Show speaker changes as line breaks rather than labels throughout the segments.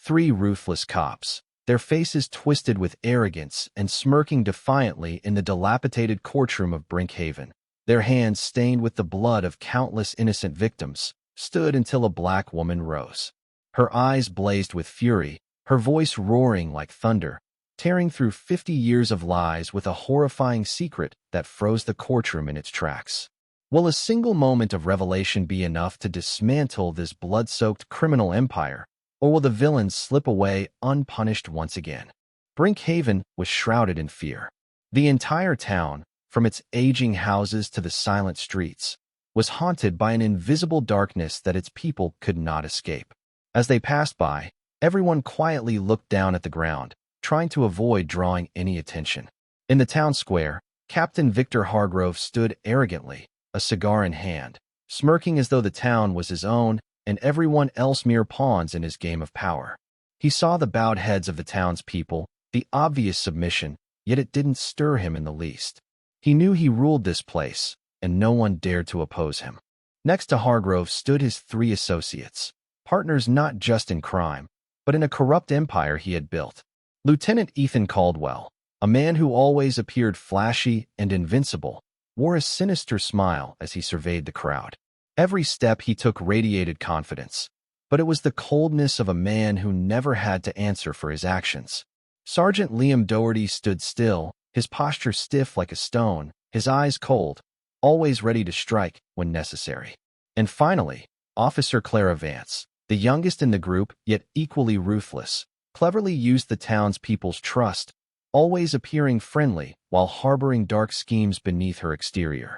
Three ruthless cops, their faces twisted with arrogance and smirking defiantly in the dilapidated courtroom of Brinkhaven, their hands stained with the blood of countless innocent victims, stood until a black woman rose. Her eyes blazed with fury, her voice roaring like thunder, tearing through 50 years of lies with a horrifying secret that froze the courtroom in its tracks. Will a single moment of revelation be enough to dismantle this blood-soaked criminal empire, or will the villains slip away unpunished once again? Brinkhaven was shrouded in fear. The entire town, from its aging houses to the silent streets, was haunted by an invisible darkness that its people could not escape. As they passed by, everyone quietly looked down at the ground, trying to avoid drawing any attention. In the town square, Captain Victor Hargrove stood arrogantly, a cigar in hand, smirking as though the town was his own and everyone else mere pawns in his game of power. He saw the bowed heads of the townspeople, the obvious submission, yet it didn't stir him in the least. He knew he ruled this place, and no one dared to oppose him. Next to Hargrove stood his three associates, partners not just in crime, but in a corrupt empire he had built. Lieutenant Ethan Caldwell, a man who always appeared flashy and invincible, wore a sinister smile as he surveyed the crowd. Every step he took radiated confidence, but it was the coldness of a man who never had to answer for his actions. Sergeant Liam Doherty stood still, his posture stiff like a stone, his eyes cold, always ready to strike when necessary. And finally, Officer Clara Vance, the youngest in the group yet equally ruthless, cleverly used the townspeople's trust, always appearing friendly while harboring dark schemes beneath her exterior.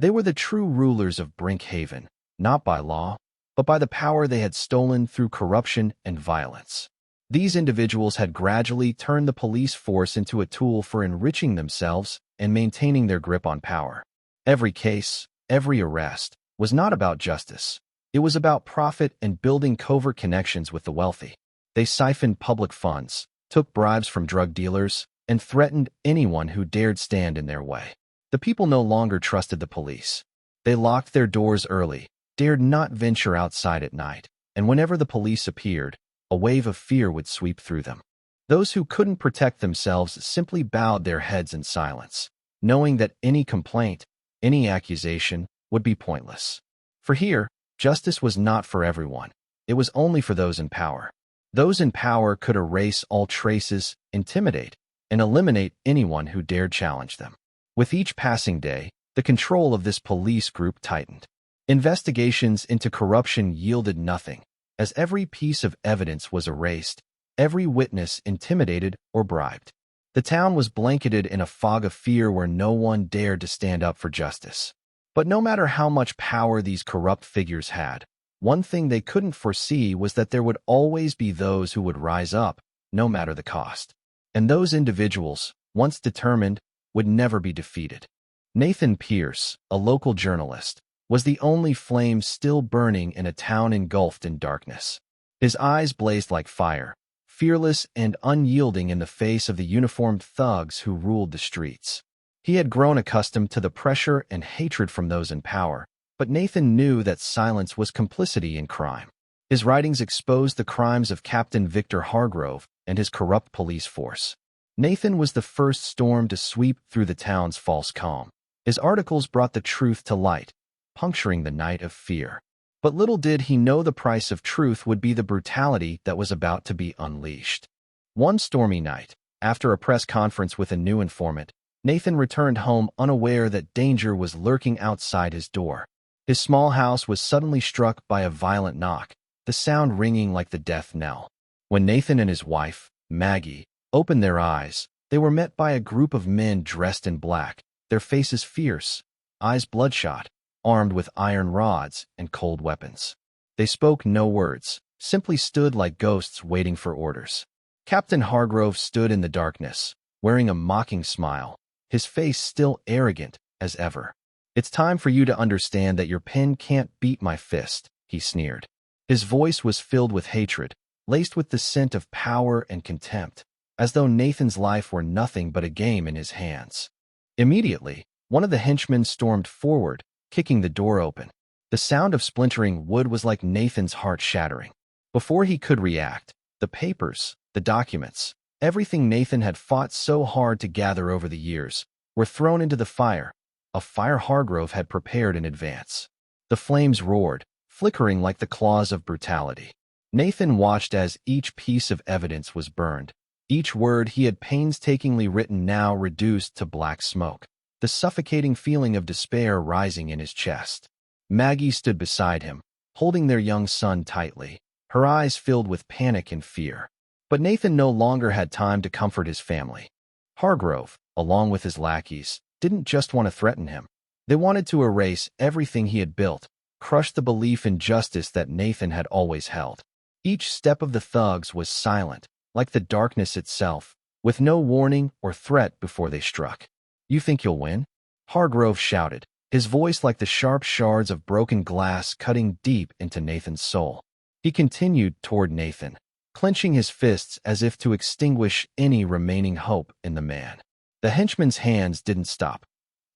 They were the true rulers of Brinkhaven, not by law, but by the power they had stolen through corruption and violence. These individuals had gradually turned the police force into a tool for enriching themselves and maintaining their grip on power. Every case, every arrest, was not about justice. It was about profit and building covert connections with the wealthy. They siphoned public funds, took bribes from drug dealers, and threatened anyone who dared stand in their way. The people no longer trusted the police. They locked their doors early, dared not venture outside at night, and whenever the police appeared, a wave of fear would sweep through them. Those who couldn't protect themselves simply bowed their heads in silence, knowing that any complaint, any accusation, would be pointless. For here, justice was not for everyone. It was only for those in power. Those in power could erase all traces, intimidate, and eliminate anyone who dared challenge them. With each passing day, the control of this police group tightened. Investigations into corruption yielded nothing, as every piece of evidence was erased, every witness intimidated or bribed. The town was blanketed in a fog of fear where no one dared to stand up for justice. But no matter how much power these corrupt figures had, one thing they couldn't foresee was that there would always be those who would rise up, no matter the cost. And those individuals, once determined, would never be defeated. Nathan Pierce, a local journalist, was the only flame still burning in a town engulfed in darkness. His eyes blazed like fire, fearless and unyielding in the face of the uniformed thugs who ruled the streets. He had grown accustomed to the pressure and hatred from those in power, but Nathan knew that silence was complicity in crime. His writings exposed the crimes of Captain Victor Hargrove and his corrupt police force. Nathan was the first storm to sweep through the town's false calm. His articles brought the truth to light, puncturing the night of fear. But little did he know the price of truth would be the brutality that was about to be unleashed. One stormy night, after a press conference with a new informant, Nathan returned home unaware that danger was lurking outside his door. His small house was suddenly struck by a violent knock, the sound ringing like the death knell. When Nathan and his wife, Maggie, opened their eyes, they were met by a group of men dressed in black, their faces fierce, eyes bloodshot, armed with iron rods and cold weapons. They spoke no words, simply stood like ghosts waiting for orders. Captain Hargrove stood in the darkness, wearing a mocking smile, his face still arrogant as ever. "It's time for you to understand that your pen can't beat my fist," he sneered. His voice was filled with hatred, laced with the scent of power and contempt, as though Nathan's life were nothing but a game in his hands. Immediately, one of the henchmen stormed forward, kicking the door open. The sound of splintering wood was like Nathan's heart shattering. Before he could react, The papers, the documents, everything Nathan had fought so hard to gather over the years, were thrown into the fire, a fire Hargrove had prepared in advance. The flames roared, flickering like the claws of brutality. Nathan watched as each piece of evidence was burned, each word he had painstakingly written now reduced to black smoke, the suffocating feeling of despair rising in his chest. Maggie stood beside him, holding their young son tightly, her eyes filled with panic and fear. But Nathan no longer had time to comfort his family. Hargrove, along with his lackeys, didn't just want to threaten him. They wanted to erase everything he had built, crush the belief in justice that Nathan had always held. Each step of the thugs was silent, like the darkness itself, with no warning or threat before they struck. "You think you'll win?" Hargrove shouted, his voice like the sharp shards of broken glass cutting deep into Nathan's soul. He continued toward Nathan, clenching his fists as if to extinguish any remaining hope in the man. The henchman's hands didn't stop.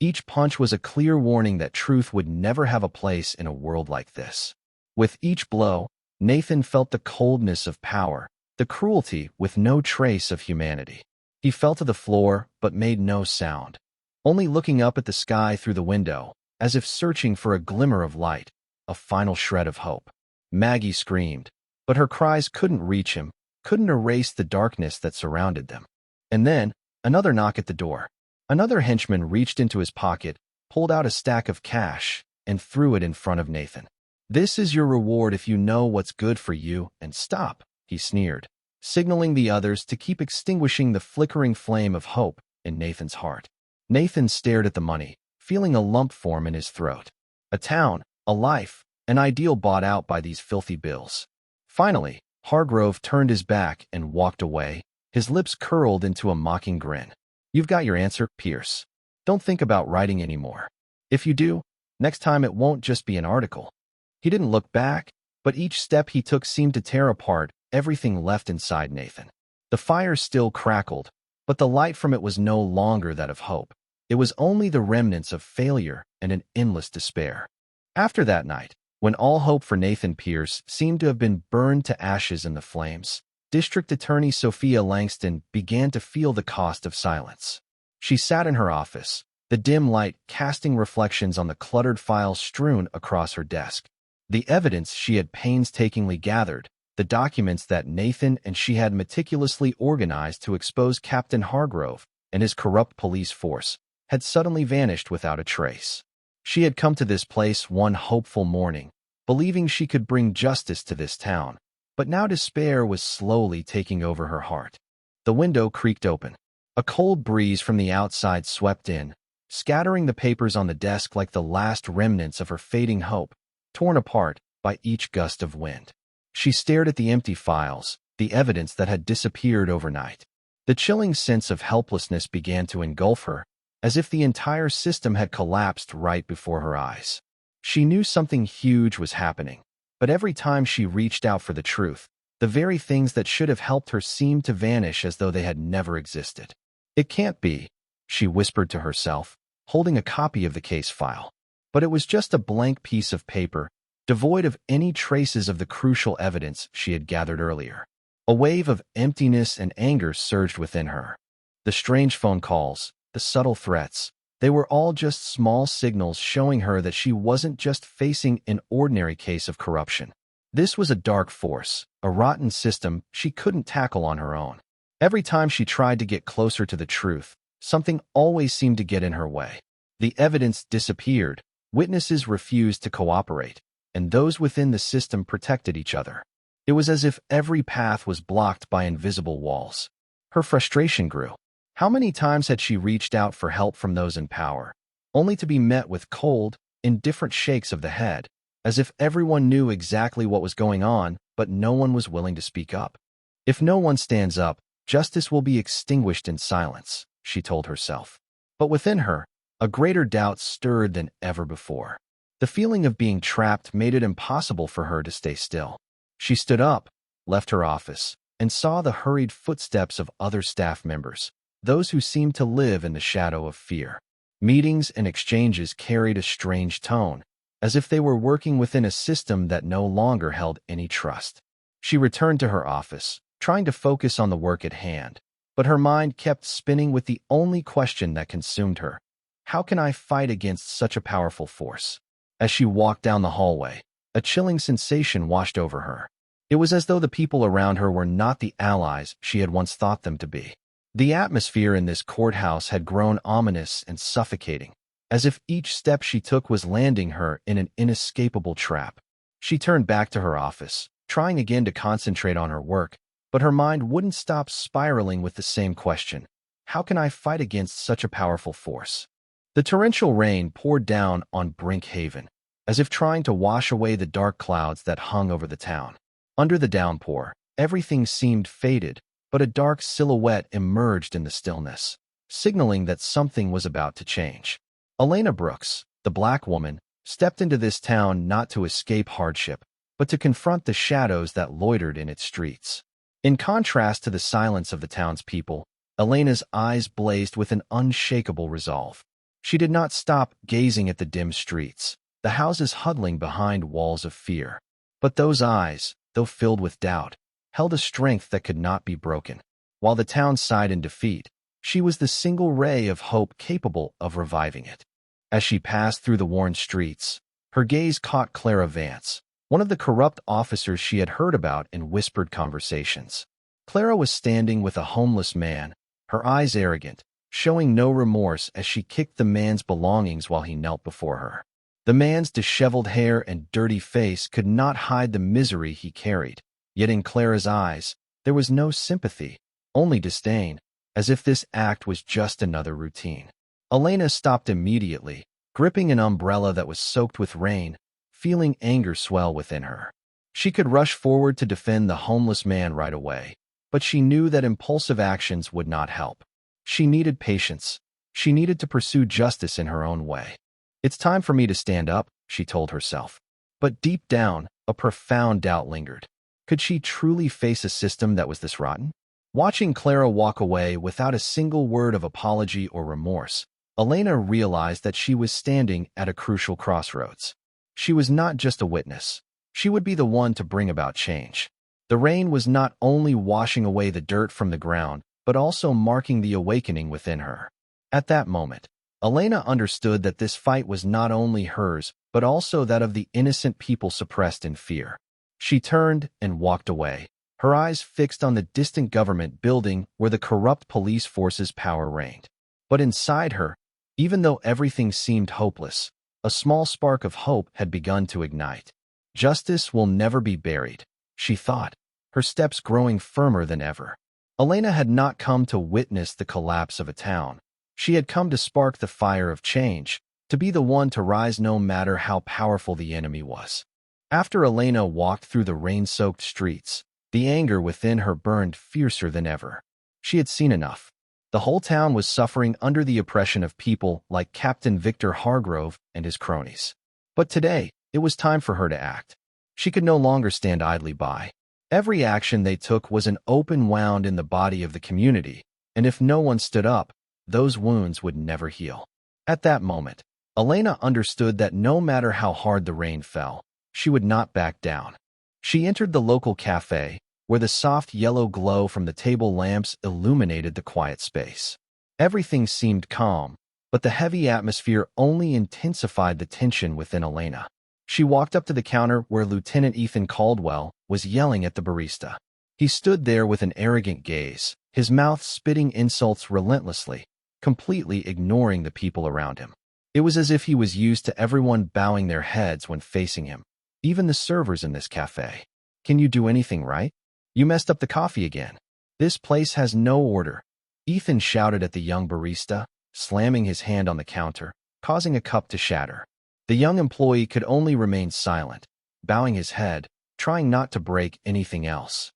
Each punch was a clear warning that truth would never have a place in a world like this. With each blow, Nathan felt the coldness of power, the cruelty with no trace of humanity. He fell to the floor but made no sound, only looking up at the sky through the window, as if searching for a glimmer of light, a final shred of hope. Maggie screamed, but her cries couldn't reach him, couldn't erase the darkness that surrounded them. And then, another knock at the door. Another henchman reached into his pocket, pulled out a stack of cash, and threw it in front of Nathan. "This is your reward if you know what's good for you, and stop," he sneered, signaling the others to keep extinguishing the flickering flame of hope in Nathan's heart. Nathan stared at the money, feeling a lump form in his throat. A town, a life, an ideal bought out by these filthy bills. Finally, Hargrove turned his back and walked away, his lips curled into a mocking grin. "You've got your answer, Pierce. Don't think about writing anymore. If you do, next time it won't just be an article." He didn't look back, but each step he took seemed to tear apart everything left inside Nathan. The fire still crackled, but the light from it was no longer that of hope. It was only the remnants of failure and an endless despair. After that night, when all hope for Nathan Pierce seemed to have been burned to ashes in the flames, District Attorney Sophia Langston began to feel the cost of silence. She sat in her office, the dim light casting reflections on the cluttered files strewn across her desk. The evidence she had painstakingly gathered, the documents that Nathan and she had meticulously organized to expose Captain Hargrove and his corrupt police force, had suddenly vanished without a trace. She had come to this place one hopeful morning, believing she could bring justice to this town, but now despair was slowly taking over her heart. The window creaked open. A cold breeze from the outside swept in, scattering the papers on the desk like the last remnants of her fading hope, torn apart by each gust of wind. She stared at the empty files, the evidence that had disappeared overnight. The chilling sense of helplessness began to engulf her, as if the entire system had collapsed right before her eyes. She knew something huge was happening, but every time she reached out for the truth, the very things that should have helped her seemed to vanish as though they had never existed. "It can't be," she whispered to herself, holding a copy of the case file. But it was just a blank piece of paper, devoid of any traces of the crucial evidence she had gathered earlier. A wave of emptiness and anger surged within her. The strange phone calls, the subtle threats, they were all just small signals showing her that she wasn't just facing an ordinary case of corruption. This was a dark force, a rotten system she couldn't tackle on her own. Every time she tried to get closer to the truth, something always seemed to get in her way. The evidence disappeared, witnesses refused to cooperate, and those within the system protected each other. It was as if every path was blocked by invisible walls. Her frustration grew. How many times had she reached out for help from those in power, only to be met with cold, indifferent shakes of the head, as if everyone knew exactly what was going on, but no one was willing to speak up. If no one stands up, justice will be extinguished in silence, she told herself. But within her, a greater doubt stirred than ever before. The feeling of being trapped made it impossible for her to stay still. She stood up, left her office, and saw the hurried footsteps of other staff members, those who seemed to live in the shadow of fear. Meetings and exchanges carried a strange tone, as if they were working within a system that no longer held any trust. She returned to her office, trying to focus on the work at hand. But her mind kept spinning with the only question that consumed her. How can I fight against such a powerful force? As she walked down the hallway, a chilling sensation washed over her. It was as though the people around her were not the allies she had once thought them to be. The atmosphere in this courthouse had grown ominous and suffocating, as if each step she took was landing her in an inescapable trap. She turned back to her office, trying again to concentrate on her work, but her mind wouldn't stop spiraling with the same question. How can I fight against such a powerful force? The torrential rain poured down on Brinkhaven, as if trying to wash away the dark clouds that hung over the town. Under the downpour, everything seemed faded, but a dark silhouette emerged in the stillness, signaling that something was about to change. Elena Brooks, the black woman, stepped into this town not to escape hardship, but to confront the shadows that loitered in its streets. In contrast to the silence of the townspeople, Elena's eyes blazed with an unshakable resolve. She did not stop gazing at the dim streets, the houses huddling behind walls of fear. But those eyes, though filled with doubt, held a strength that could not be broken. While the town sighed in defeat, she was the single ray of hope capable of reviving it. As she passed through the worn streets, her gaze caught Clara Vance, one of the corrupt officers she had heard about in whispered conversations. Clara was standing with a homeless man, her eyes arrogant, showing no remorse as she kicked the man's belongings while he knelt before her. The man's disheveled hair and dirty face could not hide the misery he carried, yet in Clara's eyes, there was no sympathy, only disdain, as if this act was just another routine. Elena stopped immediately, gripping an umbrella that was soaked with rain, feeling anger swell within her. She could rush forward to defend the homeless man right away, but she knew that impulsive actions would not help. She needed patience. She needed to pursue justice in her own way. It's time for me to stand up, she told herself. But deep down, a profound doubt lingered. Could she truly face a system that was this rotten? Watching Clara walk away without a single word of apology or remorse, Elena realized that she was standing at a crucial crossroads. She was not just a witness. She would be the one to bring about change. The rain was not only washing away the dirt from the ground, but also marking the awakening within her. At that moment, Elena understood that this fight was not only hers, but also that of the innocent people suppressed in fear. She turned and walked away, her eyes fixed on the distant government building where the corrupt police force's power reigned. But inside her, even though everything seemed hopeless, a small spark of hope had begun to ignite. Justice will never be buried, she thought, her steps growing firmer than ever. Elena had not come to witness the collapse of a town. She had come to spark the fire of change, to be the one to rise no matter how powerful the enemy was. After Elena walked through the rain-soaked streets, the anger within her burned fiercer than ever. She had seen enough. The whole town was suffering under the oppression of people like Captain Victor Hargrove and his cronies. But today, it was time for her to act. She could no longer stand idly by. Every action they took was an open wound in the body of the community, and if no one stood up, those wounds would never heal. At that moment, Elena understood that no matter how hard the rain fell, she would not back down. She entered the local cafe, where the soft yellow glow from the table lamps illuminated the quiet space. Everything seemed calm, but the heavy atmosphere only intensified the tension within Elena. She walked up to the counter where Lieutenant Ethan Caldwell was yelling at the barista. He stood there with an arrogant gaze, his mouth spitting insults relentlessly, completely ignoring the people around him. It was as if he was used to everyone bowing their heads when facing him, even the servers in this cafe. Can you do anything right? You messed up the coffee again. This place has no order. Ethan shouted at the young barista, slamming his hand on the counter, causing a cup to shatter. The young employee could only remain silent, bowing his head, trying not to break anything else.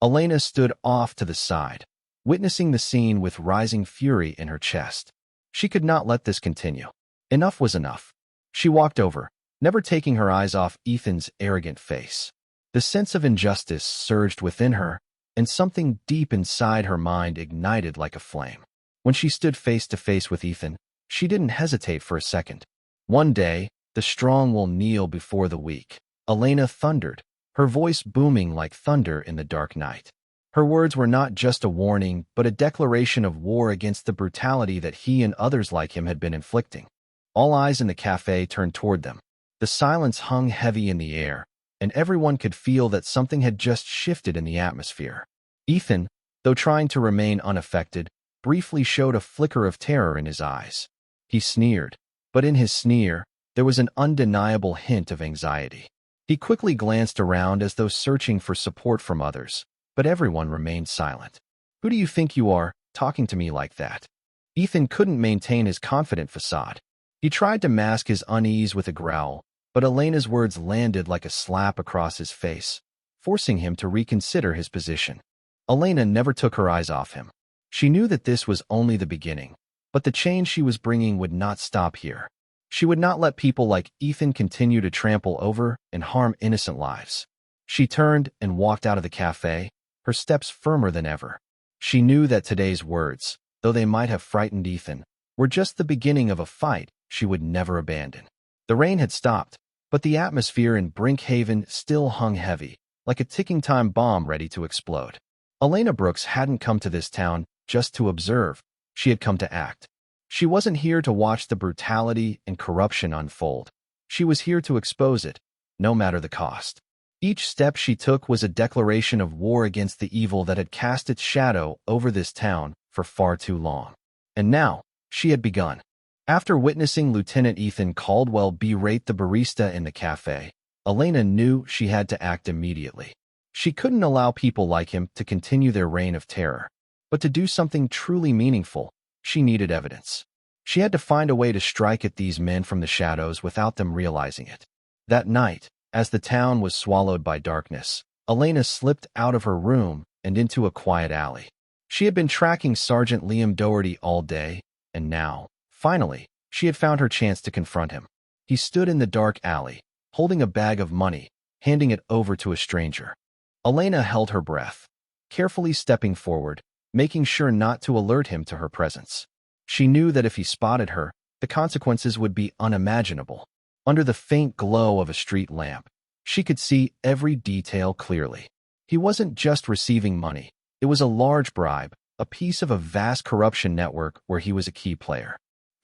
Elena stood off to the side, witnessing the scene with rising fury in her chest. She could not let this continue. Enough was enough. She walked over, never taking her eyes off Ethan's arrogant face. The sense of injustice surged within her, and something deep inside her mind ignited like a flame. When she stood face to face with Ethan, she didn't hesitate for a second. One day, the strong will kneel before the weak, Elena thundered, her voice booming like thunder in the dark night. Her words were not just a warning, but a declaration of war against the brutality that he and others like him had been inflicting. All eyes in the cafe turned toward them. The silence hung heavy in the air, and everyone could feel that something had just shifted in the atmosphere. Ethan, though trying to remain unaffected, briefly showed a flicker of terror in his eyes. He sneered, but in his sneer, there was an undeniable hint of anxiety. He quickly glanced around as though searching for support from others, but everyone remained silent. "Who do you think you are, talking to me like that?" Ethan couldn't maintain his confident facade. He tried to mask his unease with a growl, but Elena's words landed like a slap across his face, forcing him to reconsider his position. Elena never took her eyes off him. She knew that this was only the beginning, but the change she was bringing would not stop here. She would not let people like Ethan continue to trample over and harm innocent lives. She turned and walked out of the cafe, her steps firmer than ever. She knew that today's words, though they might have frightened Ethan, were just the beginning of a fight she would never abandon. The rain had stopped, but the atmosphere in Brinkhaven still hung heavy, like a ticking time bomb ready to explode. Elena Brooks hadn't come to this town just to observe. She had come to act. She wasn't here to watch the brutality and corruption unfold. She was here to expose it, no matter the cost. Each step she took was a declaration of war against the evil that had cast its shadow over this town for far too long. And now, she had begun. After witnessing Lieutenant Ethan Caldwell berate the barista in the cafe, Elena knew she had to act immediately. She couldn't allow people like him to continue their reign of terror. But to do something truly meaningful, she needed evidence. She had to find a way to strike at these men from the shadows without them realizing it. That night, as the town was swallowed by darkness, Elena slipped out of her room and into a quiet alley. She had been tracking Sergeant Liam Doherty all day, and now, finally, she had found her chance to confront him. He stood in the dark alley, holding a bag of money, handing it over to a stranger. Elena held her breath, carefully stepping forward, making sure not to alert him to her presence. She knew that if he spotted her, the consequences would be unimaginable. Under the faint glow of a street lamp, she could see every detail clearly. He wasn't just receiving money. It was a large bribe, a piece of a vast corruption network where he was a key player.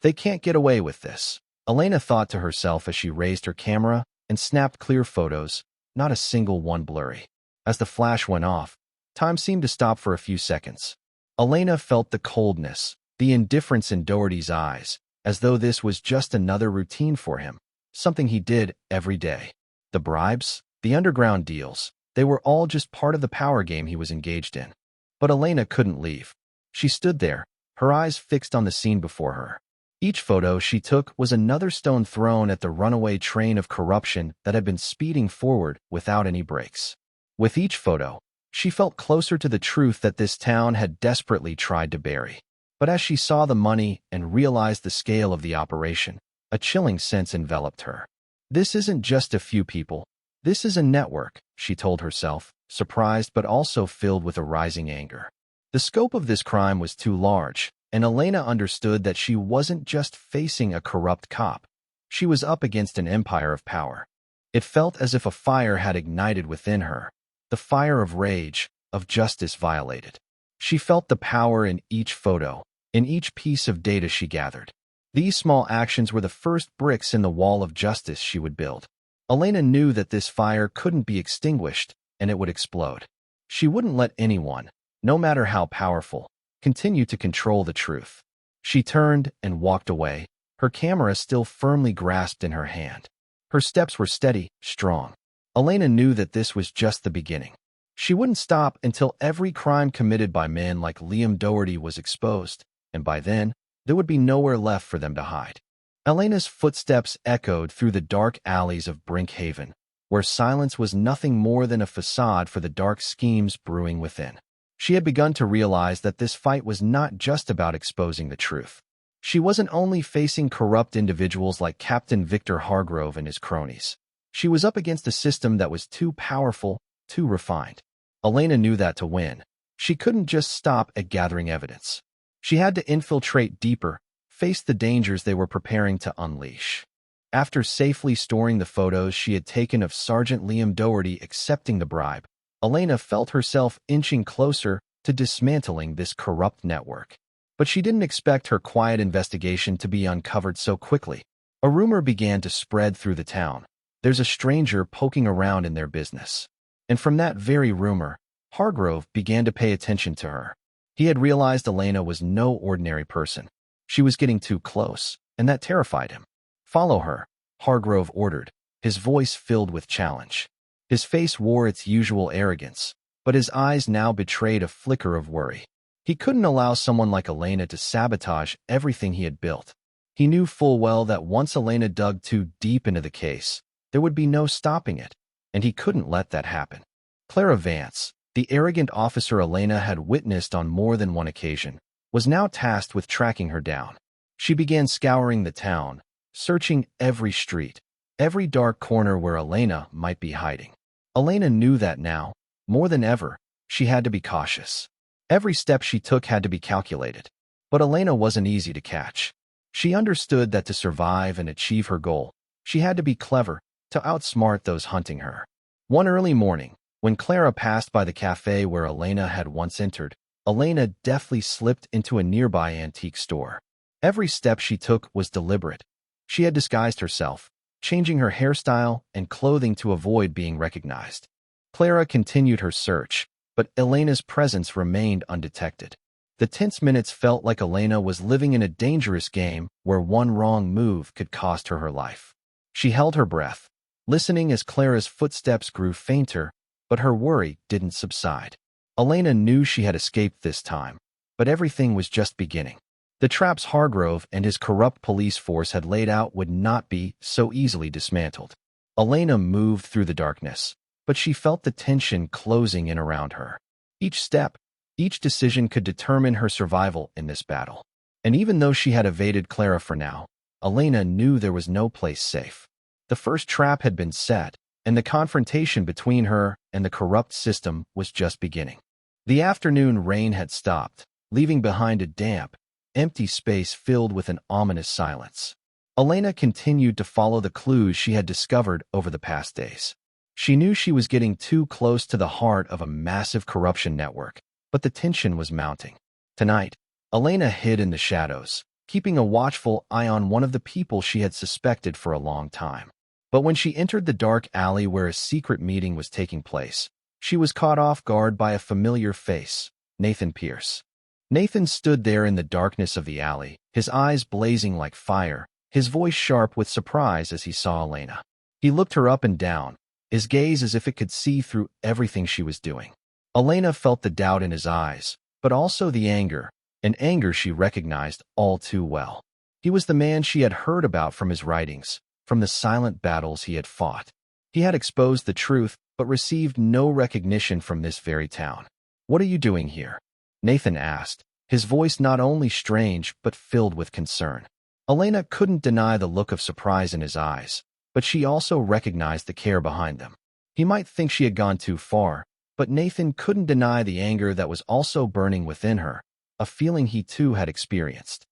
They can't get away with this, Elena thought to herself as she raised her camera and snapped clear photos, not a single one blurry. As the flash went off, time seemed to stop for a few seconds. Elena felt the coldness, the indifference in Doherty's eyes, as though this was just another routine for him, something he did every day. The bribes, the underground deals, they were all just part of the power game he was engaged in. But Elena couldn't leave. She stood there, her eyes fixed on the scene before her. Each photo she took was another stone thrown at the runaway train of corruption that had been speeding forward without any brakes. With each photo, she felt closer to the truth that this town had desperately tried to bury. But as she saw the money and realized the scale of the operation, a chilling sense enveloped her. This isn't just a few people. This is a network, she told herself, surprised but also filled with a rising anger. The scope of this crime was too large, and Elena understood that she wasn't just facing a corrupt cop. She was up against an empire of power. It felt as if a fire had ignited within her, the fire of rage, of justice violated. She felt the power in each photo, in each piece of data she gathered. These small actions were the first bricks in the wall of justice she would build. Elena knew that this fire couldn't be extinguished, and it would explode. She wouldn't let anyone, no matter how powerful, continue to control the truth. She turned and walked away, her camera still firmly grasped in her hand. Her steps were steady, strong. Elena knew that this was just the beginning. She wouldn't stop until every crime committed by men like Liam Doherty was exposed, and by then, there would be nowhere left for them to hide. Elena's footsteps echoed through the dark alleys of Brinkhaven, where silence was nothing more than a facade for the dark schemes brewing within. She had begun to realize that this fight was not just about exposing the truth. She wasn't only facing corrupt individuals like Captain Victor Hargrove and his cronies. She was up against a system that was too powerful, too refined. Elena knew that to win, she couldn't just stop at gathering evidence. She had to infiltrate deeper, face the dangers they were preparing to unleash. After safely storing the photos she had taken of Sergeant Liam Doherty accepting the bribe, Elena felt herself inching closer to dismantling this corrupt network. But she didn't expect her quiet investigation to be uncovered so quickly. A rumor began to spread through the town. There's a stranger poking around in their business. And from that very rumor, Hargrove began to pay attention to her. He had realized Elena was no ordinary person. She was getting too close, and that terrified him. "Follow her," Hargrove ordered, his voice filled with challenge. His face wore its usual arrogance, but his eyes now betrayed a flicker of worry. He couldn't allow someone like Elena to sabotage everything he had built. He knew full well that once Elena dug too deep into the case, there would be no stopping it, and he couldn't let that happen. Clara Vance, the arrogant officer Elena had witnessed on more than one occasion, was now tasked with tracking her down. She began scouring the town, searching every street, every dark corner where Elena might be hiding. Elena knew that now, more than ever, she had to be cautious. Every step she took had to be calculated. But Elena wasn't easy to catch. She understood that to survive and achieve her goal, she had to be clever, to outsmart those hunting her. One early morning, when Clara passed by the cafe where Elena had once entered, Elena deftly slipped into a nearby antique store. Every step she took was deliberate. She had disguised herself, changing her hairstyle and clothing to avoid being recognized. Clara continued her search, but Elena's presence remained undetected. The tense minutes felt like Elena was living in a dangerous game where one wrong move could cost her her life. She held her breath, listening as Clara's footsteps grew fainter, but her worry didn't subside. Elena knew she had escaped this time, but everything was just beginning. The traps Hargrove and his corrupt police force had laid out would not be so easily dismantled. Elena moved through the darkness, but she felt the tension closing in around her. Each step, each decision could determine her survival in this battle. And even though she had evaded Clara for now, Elena knew there was no place safe. The first trap had been set, and the confrontation between her and the corrupt system was just beginning. The afternoon rain had stopped, leaving behind a damp, empty space filled with an ominous silence. Elena continued to follow the clues she had discovered over the past days. She knew she was getting too close to the heart of a massive corruption network, but the tension was mounting. Tonight, Elena hid in the shadows, keeping a watchful eye on one of the people she had suspected for a long time. But when she entered the dark alley where a secret meeting was taking place, she was caught off guard by a familiar face, Nathan Pierce. Nathan stood there in the darkness of the alley, his eyes blazing like fire, his voice sharp with surprise as he saw Elena. He looked her up and down, his gaze as if it could see through everything she was doing. Elena felt the doubt in his eyes, but also the anger, an anger she recognized all too well. He was the man she had heard about from his writings, from the silent battles he had fought. He had exposed the truth, but received no recognition from this very town. "What are you doing here?" Nathan asked, his voice not only strange but filled with concern. Elena couldn't deny the look of surprise in his eyes, but she also recognized the care behind them. He might think she had gone too far, but Nathan couldn't deny the anger that was also burning within her, a feeling he too had experienced.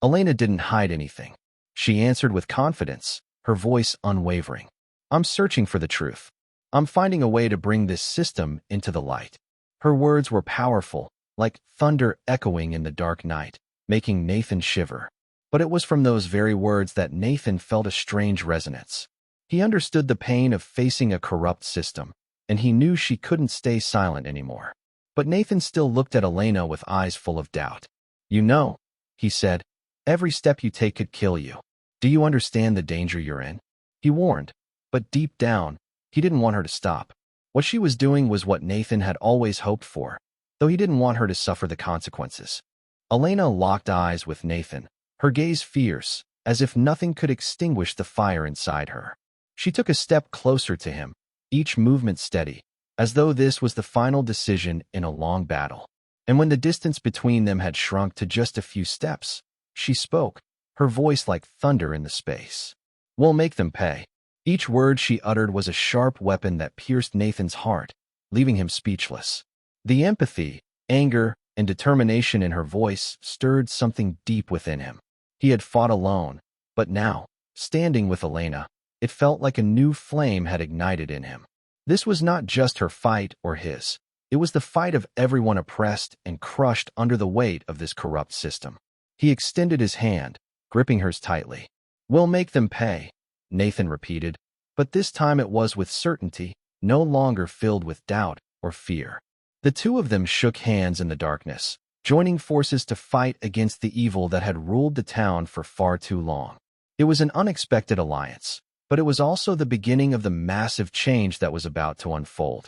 Elena didn't hide anything. She answered with confidence, her voice unwavering. "I'm searching for the truth. I'm finding a way to bring this system into the light." Her words were powerful, like thunder echoing in the dark night, making Nathan shiver. But it was from those very words that Nathan felt a strange resonance. He understood the pain of facing a corrupt system, and he knew she couldn't stay silent anymore. But Nathan still looked at Elena with eyes full of doubt. "You know," he said, "every step you take could kill you. Do you understand the danger you're in?" He warned, but deep down, he didn't want her to stop. What she was doing was what Nathan had always hoped for, though he didn't want her to suffer the consequences. Elena locked eyes with Nathan, her gaze fierce, as if nothing could extinguish the fire inside her. She took a step closer to him, each movement steady, as though this was the final decision in a long battle. And when the distance between them had shrunk to just a few steps, she spoke, her voice like thunder in the space. "We'll make them pay." Each word she uttered was a sharp weapon that pierced Nathan's heart, leaving him speechless. The empathy, anger, and determination in her voice stirred something deep within him. He had fought alone, but now, standing with Elena, it felt like a new flame had ignited in him. This was not just her fight or his. It was the fight of everyone oppressed and crushed under the weight of this corrupt system. He extended his hand, gripping hers tightly. "We'll make them pay," Nathan repeated, but this time it was with certainty, no longer filled with doubt or fear. The two of them shook hands in the darkness, joining forces to fight against the evil that had ruled the town for far too long. It was an unexpected alliance, but it was also the beginning of the massive change that was about to unfold.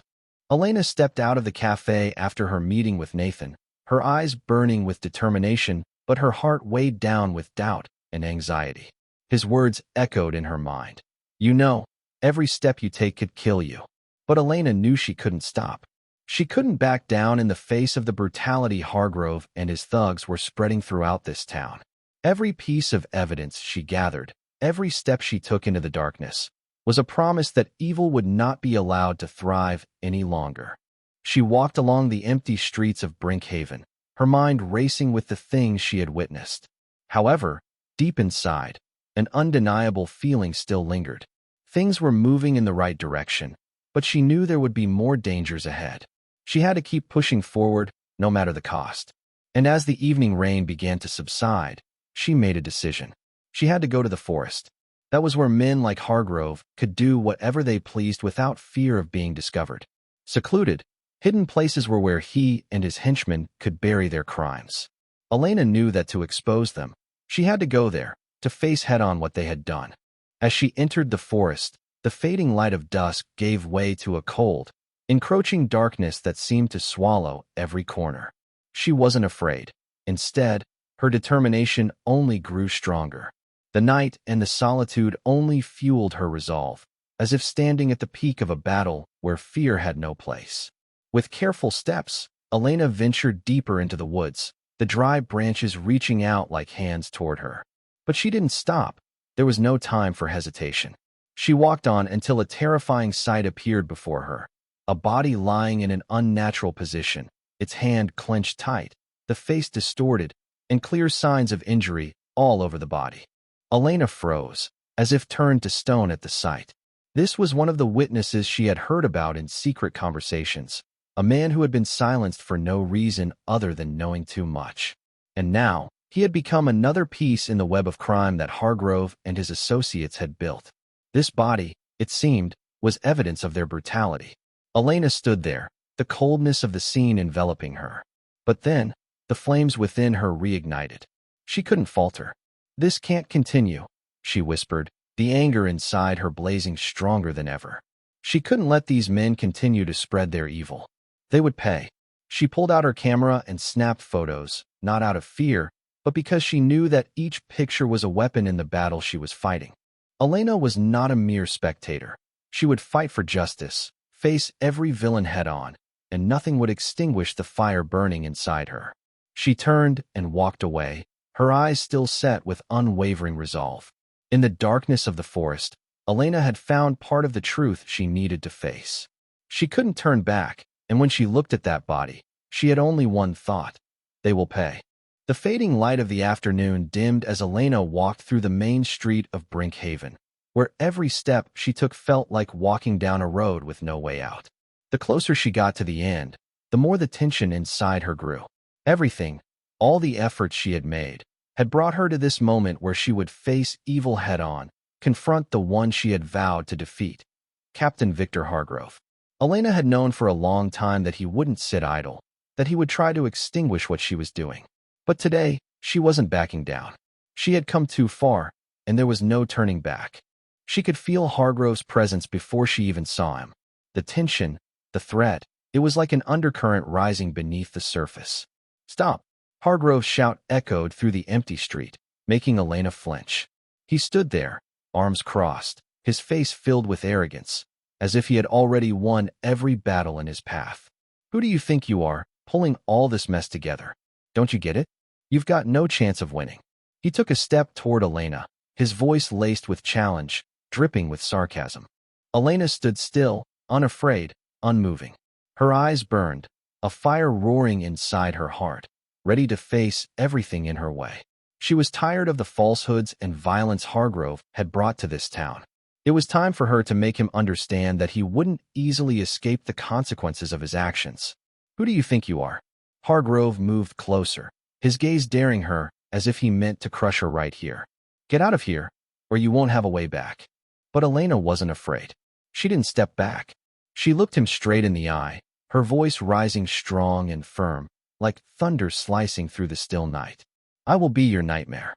Elena stepped out of the cafe after her meeting with Nathan, her eyes burning with determination, but her heart weighed down with doubt and anxiety. His words echoed in her mind. "You know, every step you take could kill you." But Elena knew she couldn't stop. She couldn't back down in the face of the brutality Hargrove and his thugs were spreading throughout this town. Every piece of evidence she gathered, every step she took into the darkness, was a promise that evil would not be allowed to thrive any longer. She walked along the empty streets of Brinkhaven, her mind racing with the things she had witnessed. However, deep inside, an undeniable feeling still lingered. Things were moving in the right direction, but she knew there would be more dangers ahead. She had to keep pushing forward, no matter the cost. And as the evening rain began to subside, she made a decision. She had to go to the forest. That was where men like Hargrove could do whatever they pleased without fear of being discovered. Secluded, hidden places were where he and his henchmen could bury their crimes. Elena knew that to expose them, she had to go there, to face head-on what they had done. As she entered the forest, the fading light of dusk gave way to a cold, encroaching darkness that seemed to swallow every corner. She wasn't afraid. Instead, her determination only grew stronger. The night and the solitude only fueled her resolve, as if standing at the peak of a battle where fear had no place. With careful steps, Elena ventured deeper into the woods, the dry branches reaching out like hands toward her. But she didn't stop. There was no time for hesitation. She walked on until a terrifying sight appeared before her. A body lying in an unnatural position, its hand clenched tight, the face distorted, and clear signs of injury all over the body. Elena froze, as if turned to stone at the sight. This was one of the witnesses she had heard about in secret conversations, a man who had been silenced for no reason other than knowing too much. And now, he had become another piece in the web of crime that Hargrove and his associates had built. This body, it seemed, was evidence of their brutality. Elena stood there, the coldness of the scene enveloping her. But then, the flames within her reignited. She couldn't falter. "This can't continue," she whispered, the anger inside her blazing stronger than ever. She couldn't let these men continue to spread their evil. They would pay. She pulled out her camera and snapped photos, not out of fear, but because she knew that each picture was a weapon in the battle she was fighting. Elena was not a mere spectator. She would fight for justice, face every villain head-on, and nothing would extinguish the fire burning inside her. She turned and walked away, her eyes still set with unwavering resolve. In the darkness of the forest, Elena had found part of the truth she needed to face. She couldn't turn back, and when she looked at that body, she had only one thought: they will pay. The fading light of the afternoon dimmed as Elena walked through the main street of Brinkhaven, where every step she took felt like walking down a road with no way out. The closer she got to the end, the more the tension inside her grew. Everything, all the efforts she had made, had brought her to this moment where she would face evil head-on, confront the one she had vowed to defeat, Captain Victor Hargrove. Elena had known for a long time that he wouldn't sit idle, that he would try to extinguish what she was doing. But today, she wasn't backing down. She had come too far, and there was no turning back. She could feel Hargrove's presence before she even saw him. The tension, the threat, it was like an undercurrent rising beneath the surface. "Stop!" Hargrove's shout echoed through the empty street, making Elena flinch. He stood there, arms crossed, his face filled with arrogance, as if he had already won every battle in his path. "Who do you think you are, pulling all this mess together? Don't you get it? You've got no chance of winning." He took a step toward Elena, his voice laced with challenge, dripping with sarcasm. Elena stood still, unafraid, unmoving. Her eyes burned, a fire roaring inside her heart, ready to face everything in her way. She was tired of the falsehoods and violence Hargrove had brought to this town. It was time for her to make him understand that he wouldn't easily escape the consequences of his actions. Who do you think you are? Hargrove moved closer, his gaze daring her as if he meant to crush her right here. Get out of here, or you won't have a way back. But Elena wasn't afraid. She didn't step back. She looked him straight in the eye, her voice rising strong and firm, like thunder slicing through the still night. I will be your nightmare.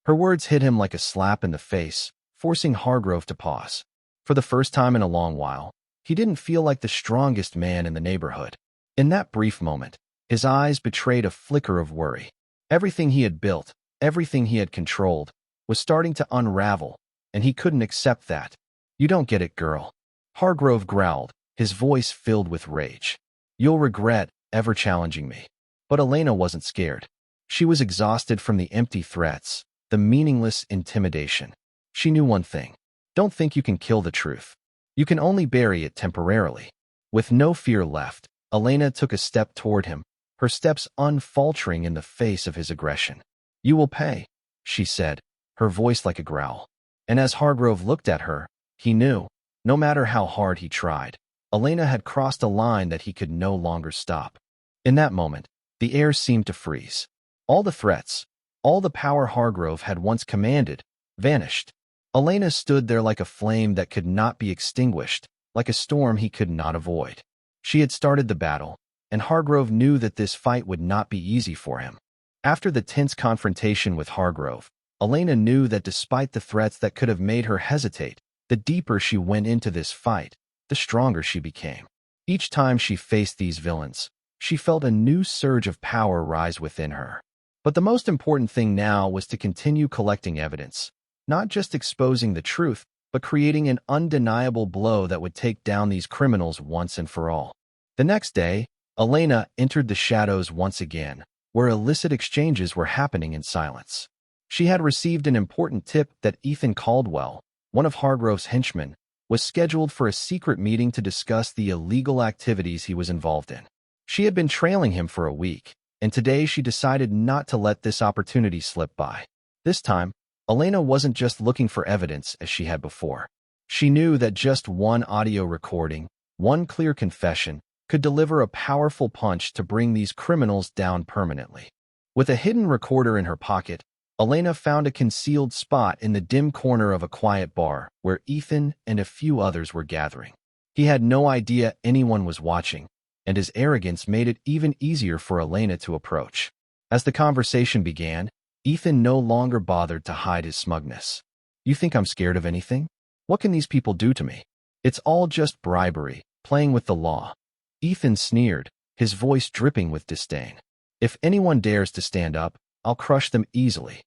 Her words hit him like a slap in the face, forcing Hargrove to pause. For the first time in a long while, he didn't feel like the strongest man in the neighborhood. In that brief moment, his eyes betrayed a flicker of worry. Everything he had built, everything he had controlled, was starting to unravel, and he couldn't accept that. You don't get it, girl. Hargrove growled, his voice filled with rage. You'll regret ever challenging me. But Elena wasn't scared. She was exhausted from the empty threats, the meaningless intimidation. She knew one thing. Don't think you can kill the truth. You can only bury it temporarily. With no fear left, Elena took a step toward him, her steps unfaltering in the face of his aggression. You will pay, she said, her voice like a growl. And as Hargrove looked at her, he knew, no matter how hard he tried, Elena had crossed a line that he could no longer stop. In that moment, the air seemed to freeze. All the threats, all the power Hargrove had once commanded, vanished. Elena stood there like a flame that could not be extinguished, like a storm he could not avoid. She had started the battle, and Hargrove knew that this fight would not be easy for him. After the tense confrontation with Hargrove, Elena knew that despite the threats that could have made her hesitate, the deeper she went into this fight, the stronger she became. Each time she faced these villains, she felt a new surge of power rise within her. But the most important thing now was to continue collecting evidence, not just exposing the truth, but creating an undeniable blow that would take down these criminals once and for all. The next day, Elena entered the shadows once again, where illicit exchanges were happening in silence. She had received an important tip that Ethan Caldwell, one of Hargrove's henchmen, was scheduled for a secret meeting to discuss the illegal activities he was involved in. She had been trailing him for a week, and today she decided not to let this opportunity slip by. This time, Elena wasn't just looking for evidence as she had before. She knew that just one audio recording, one clear confession, could deliver a powerful punch to bring these criminals down permanently. With a hidden recorder in her pocket, Elena found a concealed spot in the dim corner of a quiet bar where Ethan and a few others were gathering. He had no idea anyone was watching, and his arrogance made it even easier for Elena to approach. As the conversation began, Ethan no longer bothered to hide his smugness. You think I'm scared of anything? What can these people do to me? It's all just bribery, playing with the law. Ethan sneered, his voice dripping with disdain. If anyone dares to stand up, I'll crush them easily.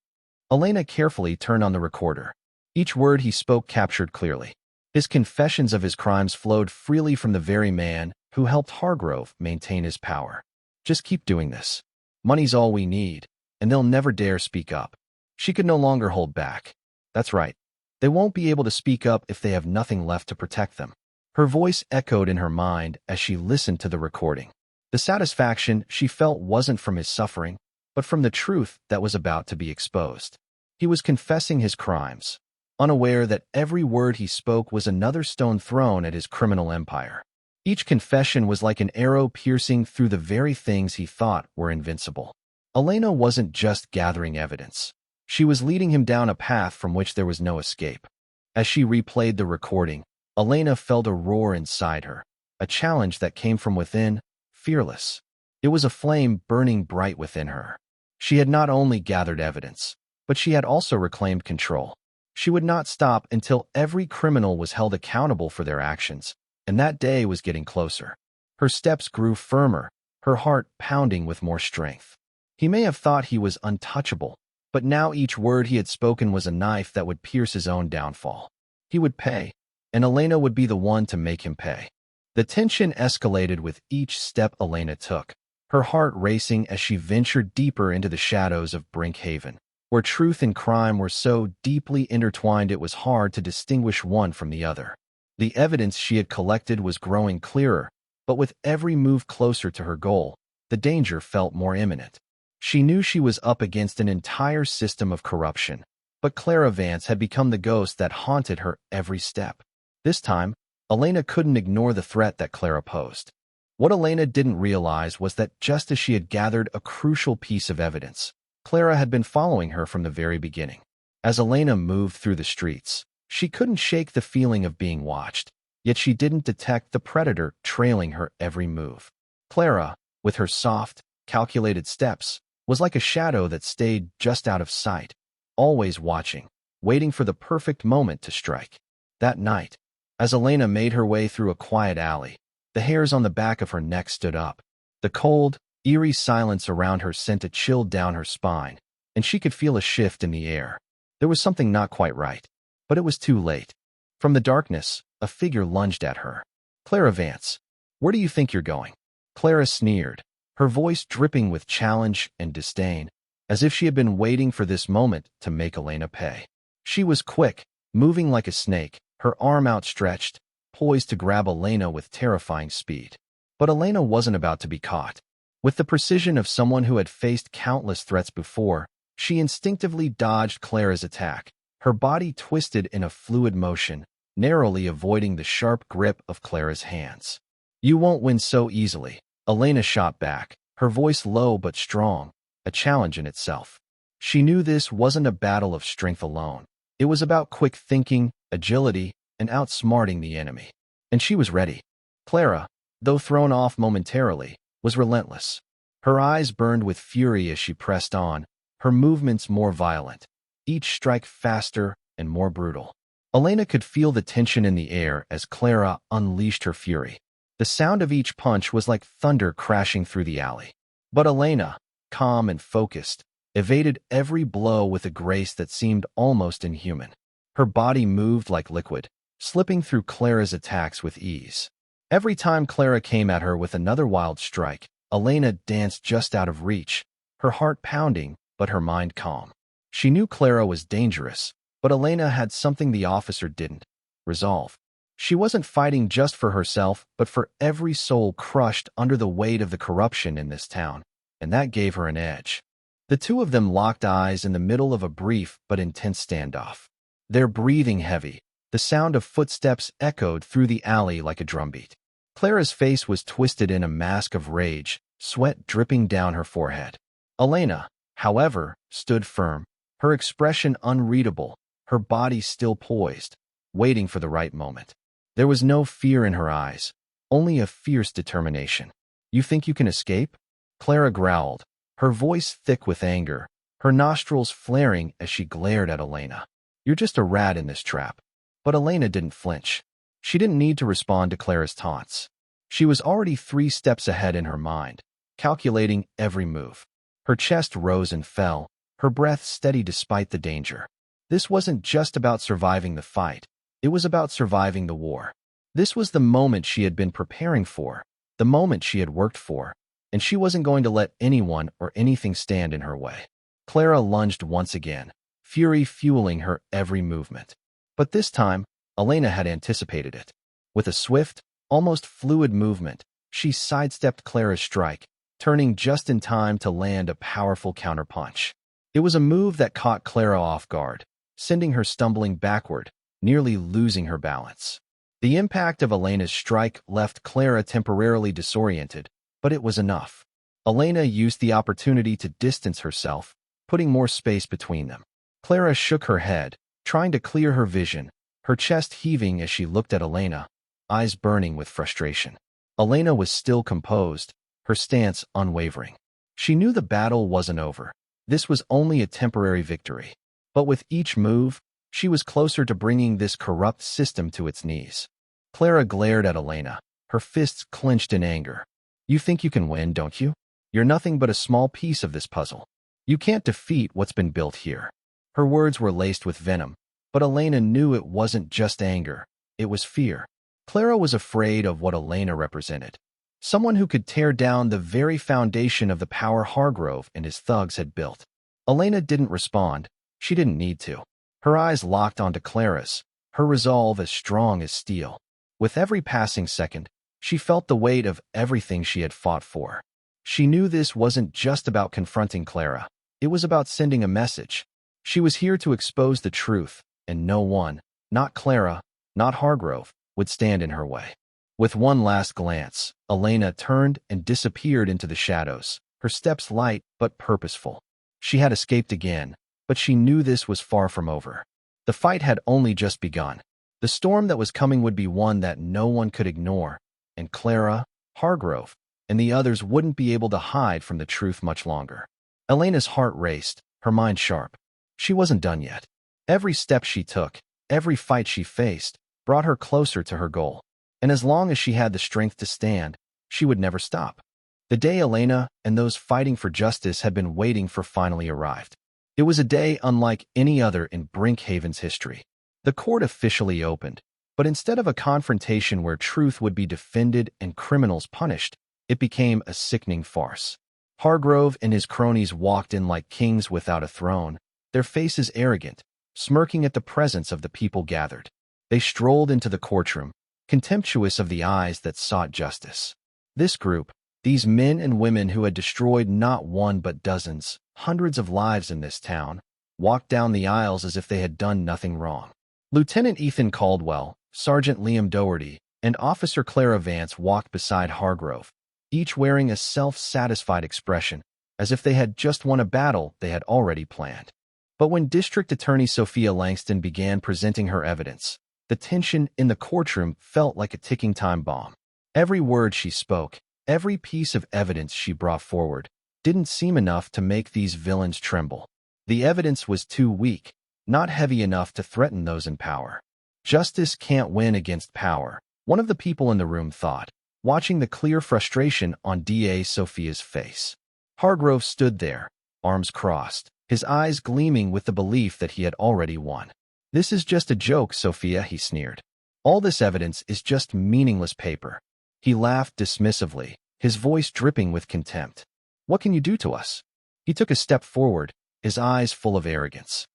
Elena carefully turned on the recorder. Each word he spoke captured clearly. His confessions of his crimes flowed freely from the very man who helped Hargrove maintain his power. Just keep doing this. Money's all we need, and they'll never dare speak up. She could no longer hold back. That's right. They won't be able to speak up if they have nothing left to protect them. Her voice echoed in her mind as she listened to the recording. The satisfaction she felt wasn't from his suffering, but from the truth that was about to be exposed. He was confessing his crimes, unaware that every word he spoke was another stone thrown at his criminal empire. Each confession was like an arrow piercing through the very things he thought were invincible. Elena wasn't just gathering evidence. She was leading him down a path from which there was no escape. As she replayed the recording, Elena felt a roar inside her, a challenge that came from within, fearless. It was a flame burning bright within her. She had not only gathered evidence, but she had also reclaimed control. She would not stop until every criminal was held accountable for their actions, and that day was getting closer. Her steps grew firmer, her heart pounding with more strength. He may have thought he was untouchable, but now each word he had spoken was a knife that would pierce his own downfall. He would pay, and Elena would be the one to make him pay. The tension escalated with each step Elena took, her heart racing as she ventured deeper into the shadows of Brinkhaven, where truth and crime were so deeply intertwined it was hard to distinguish one from the other. The evidence she had collected was growing clearer, but with every move closer to her goal, the danger felt more imminent. She knew she was up against an entire system of corruption, But Clara Vance had become the ghost that haunted her every step. This time, Elena couldn't ignore the threat that Clara posed. What Elena didn't realize was that just as she had gathered a crucial piece of evidence, Clara had been following her from the very beginning. As Elena moved through the streets, she couldn't shake the feeling of being watched, yet she didn't detect the predator trailing her every move. Clara, with her soft, calculated steps, was like a shadow that stayed just out of sight, always watching, waiting for the perfect moment to strike. That night, as Elena made her way through a quiet alley, the hairs on the back of her neck stood up. The cold, eerie silence around her sent a chill down her spine, and she could feel a shift in the air. There was something not quite right, but it was too late. From the darkness, a figure lunged at her. "Clara Vance, where do you think you're going?" Clara sneered, her voice dripping with challenge and disdain, as if she had been waiting for this moment to make Elena pay. She was quick, moving like a snake, her arm outstretched, poised to grab Elena with terrifying speed. But Elena wasn't about to be caught. With the precision of someone who had faced countless threats before, she instinctively dodged Clara's attack, her body twisted in a fluid motion, narrowly avoiding the sharp grip of Clara's hands. "You won't win so easily," Elena shot back, her voice low but strong, a challenge in itself. She knew this wasn't a battle of strength alone. It was about quick thinking, agility, and outsmarting the enemy. And she was ready. Clara, though thrown off momentarily, was relentless. Her eyes burned with fury as she pressed on, her movements more violent, each strike faster and more brutal. Elena could feel the tension in the air as Clara unleashed her fury. The sound of each punch was like thunder crashing through the alley. But Elena, calm and focused, evaded every blow with a grace that seemed almost inhuman. Her body moved like liquid, slipping through Clara's attacks with ease. Every time Clara came at her with another wild strike, Elena danced just out of reach, her heart pounding, but her mind calm. She knew Clara was dangerous, but Elena had something the officer didn't: resolve. She wasn't fighting just for herself, but for every soul crushed under the weight of the corruption in this town, and that gave her an edge. The two of them locked eyes in the middle of a brief but intense standoff. Their breathing heavy, the sound of footsteps echoed through the alley like a drumbeat. Clara's face was twisted in a mask of rage, sweat dripping down her forehead. Elena, however, stood firm, her expression unreadable, her body still poised, waiting for the right moment. There was no fear in her eyes, only a fierce determination. "You think you can escape?" Clara growled, her voice thick with anger, her nostrils flaring as she glared at Elena. "You're just a rat in this trap." But Elena didn't flinch. She didn't need to respond to Clara's taunts. She was already 3 steps ahead in her mind, calculating every move. Her chest rose and fell, her breath steady despite the danger. This wasn't just about surviving the fight. It was about surviving the war. This was the moment she had been preparing for, the moment she had worked for, and she wasn't going to let anyone or anything stand in her way. Clara lunged once again, fury fueling her every movement. But this time, Elena had anticipated it. With a swift, almost fluid movement, she sidestepped Clara's strike, turning just in time to land a powerful counterpunch. It was a move that caught Clara off guard, sending her stumbling backward, nearly losing her balance. The impact of Elena's strike left Clara temporarily disoriented, but it was enough. Elena used the opportunity to distance herself, putting more space between them. Clara shook her head, trying to clear her vision, her chest heaving as she looked at Elena, eyes burning with frustration. Elena was still composed, her stance unwavering. She knew the battle wasn't over. This was only a temporary victory. But with each move, she was closer to bringing this corrupt system to its knees. Clara glared at Elena, her fists clenched in anger. "You think you can win, don't you? You're nothing but a small piece of this puzzle. You can't defeat what's been built here." Her words were laced with venom, but Elena knew it wasn't just anger, it was fear. Clara was afraid of what Elena represented. Someone who could tear down the very foundation of the power Hargrove and his thugs had built. Elena didn't respond. She didn't need to. Her eyes locked onto Clara's, her resolve as strong as steel. With every passing second, she felt the weight of everything she had fought for. She knew this wasn't just about confronting Clara. It was about sending a message. She was here to expose the truth, and no one, not Clara, not Hargrove, would stand in her way. With one last glance, Elena turned and disappeared into the shadows, her steps light but purposeful. She had escaped again, but she knew this was far from over. The fight had only just begun. The storm that was coming would be one that no one could ignore, and Clara, Hargrove, and the others wouldn't be able to hide from the truth much longer. Elena's heart raced, her mind sharp. She wasn't done yet. Every step she took, every fight she faced, brought her closer to her goal. And as long as she had the strength to stand, she would never stop. The day Elena and those fighting for justice had been waiting for finally arrived. It was a day unlike any other in Brinkhaven's history. The court officially opened, but instead of a confrontation where truth would be defended and criminals punished, it became a sickening farce. Hargrove and his cronies walked in like kings without a throne, their faces arrogant, smirking at the presence of the people gathered. They strolled into the courtroom, contemptuous of the eyes that sought justice. This group, these men and women who had destroyed not one but dozens, hundreds of lives in this town, walked down the aisles as if they had done nothing wrong. Lieutenant Ethan Caldwell, Sergeant Liam Doherty, and Officer Clara Vance walked beside Hargrove, each wearing a self-satisfied expression, as if they had just won a battle they had already planned. But when District Attorney Sophia Langston began presenting her evidence, the tension in the courtroom felt like a ticking time bomb. Every word she spoke, every piece of evidence she brought forward, didn't seem enough to make these villains tremble. The evidence was too weak, not heavy enough to threaten those in power. Justice can't win against power, one of the people in the room thought, watching the clear frustration on DA Sophia's face. Hargrove stood there, arms crossed, his eyes gleaming with the belief that he had already won. "This is just a joke, Sophia," he sneered. "All this evidence is just meaningless paper." He laughed dismissively, his voice dripping with contempt. "What can you do to us?" He took a step forward, his eyes full of arrogance.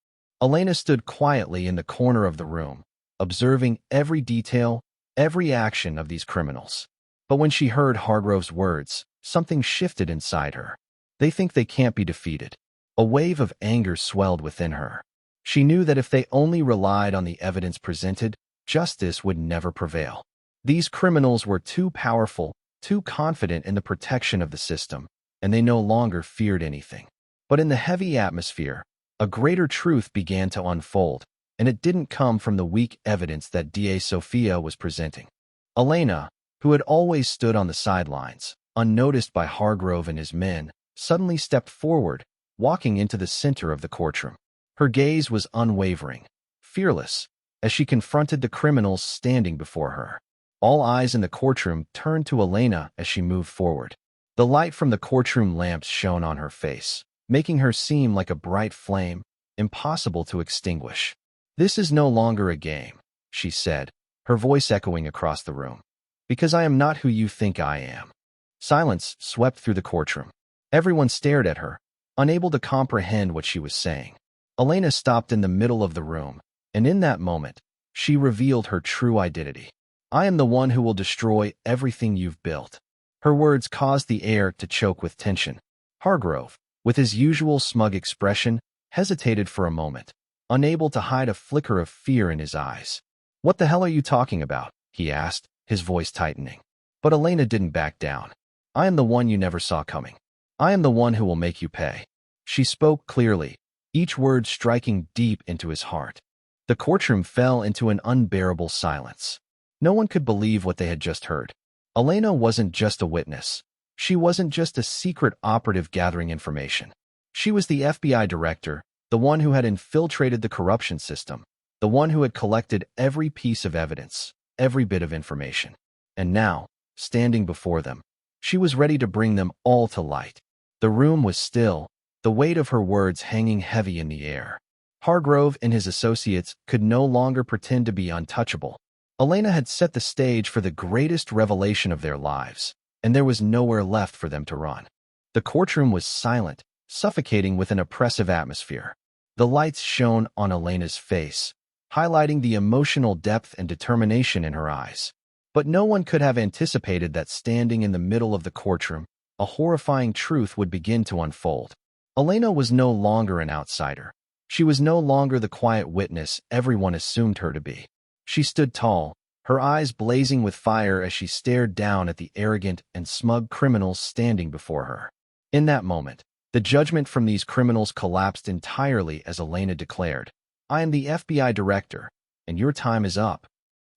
Elena stood quietly in the corner of the room, observing every detail, every action of these criminals. But when she heard Hargrove's words, something shifted inside her. They think they can't be defeated. A wave of anger swelled within her. She knew that if they only relied on the evidence presented, justice would never prevail. These criminals were too powerful, too confident in the protection of the system, and they no longer feared anything. But in the heavy atmosphere, a greater truth began to unfold, and it didn't come from the weak evidence that DA Sophia was presenting. Elena, who had always stood on the sidelines, unnoticed by Hargrove and his men, suddenly stepped forward, walking into the center of the courtroom. Her gaze was unwavering, fearless, as she confronted the criminals standing before her. All eyes in the courtroom turned to Elena as she moved forward. The light from the courtroom lamps shone on her face, making her seem like a bright flame, impossible to extinguish. "This is no longer a game," she said, her voice echoing across the room. "Because I am not who you think I am." Silence swept through the courtroom. Everyone stared at her, unable to comprehend what she was saying. Elena stopped in the middle of the room, and in that moment, she revealed her true identity. "I am the one who will destroy everything you've built." Her words caused the air to choke with tension. Hargrove, with his usual smug expression, hesitated for a moment, unable to hide a flicker of fear in his eyes. "What the hell are you talking about?" he asked, his voice tightening. But Elena didn't back down. "I am the one you never saw coming. I am the one who will make you pay." She spoke clearly, each word striking deep into his heart. The courtroom fell into an unbearable silence. No one could believe what they had just heard. Elena wasn't just a witness. She wasn't just a secret operative gathering information. She was the FBI director, the one who had infiltrated the corruption system, the one who had collected every piece of evidence, every bit of information. And now, standing before them, she was ready to bring them all to light. The room was still, the weight of her words hanging heavy in the air. Hargrove and his associates could no longer pretend to be untouchable. Elena had set the stage for the greatest revelation of their lives, and there was nowhere left for them to run. The courtroom was silent, suffocating with an oppressive atmosphere. The lights shone on Elena's face, highlighting the emotional depth and determination in her eyes. But no one could have anticipated that standing in the middle of the courtroom, a horrifying truth would begin to unfold. Elena was no longer an outsider. She was no longer the quiet witness everyone assumed her to be. She stood tall, her eyes blazing with fire as she stared down at the arrogant and smug criminals standing before her. In that moment, the judgment from these criminals collapsed entirely as Elena declared, "I am the FBI director, and your time is up."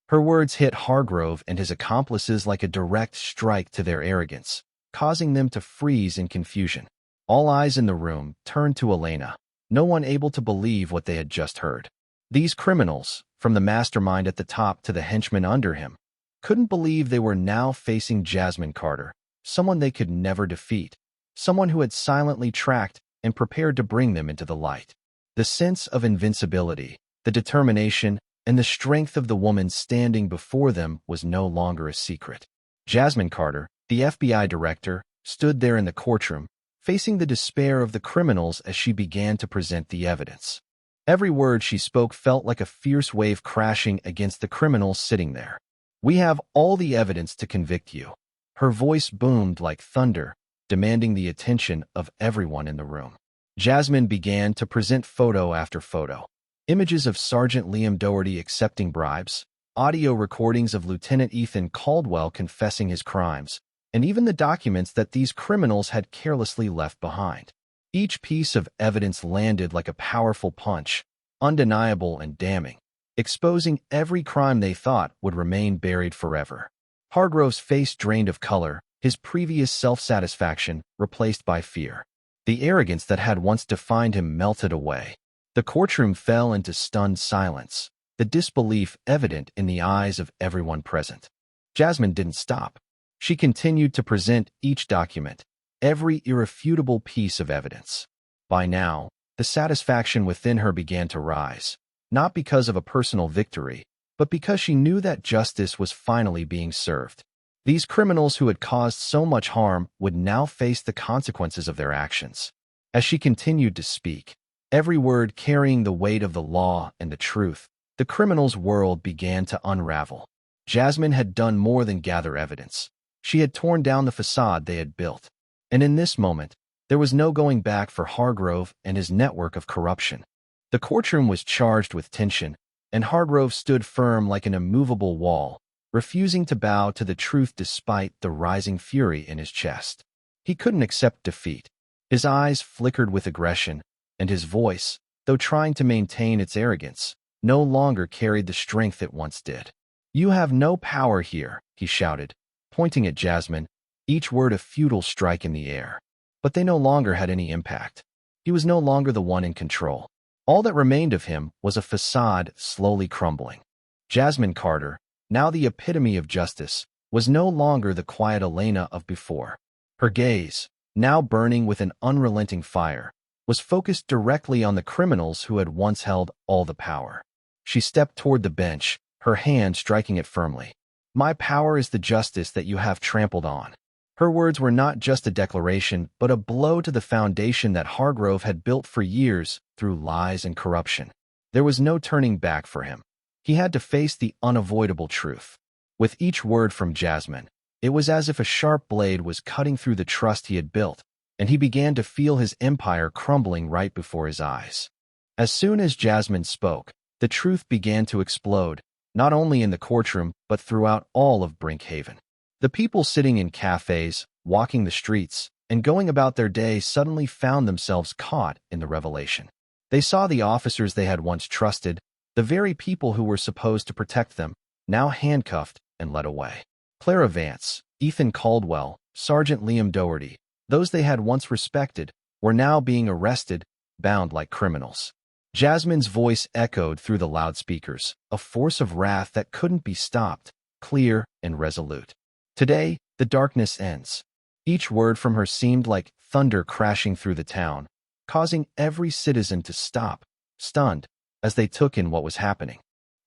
Her words hit Hargrove and his accomplices like a direct strike to their arrogance, causing them to freeze in confusion. All eyes in the room turned to Elena, no one able to believe what they had just heard. These criminals, from the mastermind at the top to the henchmen under him, couldn't believe they were now facing Jasmine Carter, someone they could never defeat, someone who had silently tracked and prepared to bring them into the light. The sense of invincibility, the determination, and the strength of the woman standing before them was no longer a secret. Jasmine Carter, the FBI director, stood there in the courtroom, facing the despair of the criminals as she began to present the evidence. Every word she spoke felt like a fierce wave crashing against the criminals sitting there. "We have all the evidence to convict you." Her voice boomed like thunder, demanding the attention of everyone in the room. Jasmine began to present photo after photo. Images of Sergeant Liam Doherty accepting bribes, audio recordings of Lieutenant Ethan Caldwell confessing his crimes, and even the documents that these criminals had carelessly left behind. Each piece of evidence landed like a powerful punch, undeniable and damning, exposing every crime they thought would remain buried forever. Hargrove's face drained of color, his previous self-satisfaction replaced by fear. The arrogance that had once defined him melted away. The courtroom fell into stunned silence, the disbelief evident in the eyes of everyone present. Jasmine didn't stop. She continued to present each document, every irrefutable piece of evidence. By now, the satisfaction within her began to rise, not because of a personal victory, but because she knew that justice was finally being served. These criminals who had caused so much harm would now face the consequences of their actions. As she continued to speak, every word carrying the weight of the law and the truth, the criminal's world began to unravel. Jasmine had done more than gather evidence. She had torn down the facade they had built. And in this moment, there was no going back for Hargrove and his network of corruption. The courtroom was charged with tension, and Hargrove stood firm like an immovable wall, refusing to bow to the truth despite the rising fury in his chest. He couldn't accept defeat. His eyes flickered with aggression, and his voice, though trying to maintain its arrogance, no longer carried the strength it once did. "You have no power here," he shouted, pointing at Jasmine, each word a futile strike in the air. But they no longer had any impact. He was no longer the one in control. All that remained of him was a facade slowly crumbling. Jasmine Carter, now the epitome of justice, was no longer the quiet Elena of before. Her gaze, now burning with an unrelenting fire, was focused directly on the criminals who had once held all the power. She stepped toward the bench, her hand striking it firmly. "My power is the justice that you have trampled on." Her words were not just a declaration, but a blow to the foundation that Hargrove had built for years through lies and corruption. There was no turning back for him. He had to face the unavoidable truth. With each word from Jasmine, it was as if a sharp blade was cutting through the trust he had built, and he began to feel his empire crumbling right before his eyes. As soon as Jasmine spoke, the truth began to explode, not only in the courtroom, but throughout all of Brinkhaven. The people sitting in cafes, walking the streets, and going about their day suddenly found themselves caught in the revelation. They saw the officers they had once trusted, the very people who were supposed to protect them, now handcuffed and led away. Clara Vance, Ethan Caldwell, Sergeant Liam Doherty, those they had once respected, were now being arrested, bound like criminals. Jasmine's voice echoed through the loudspeakers, a force of wrath that couldn't be stopped, clear and resolute. "Today, the darkness ends." Each word from her seemed like thunder crashing through the town, causing every citizen to stop, stunned, as they took in what was happening.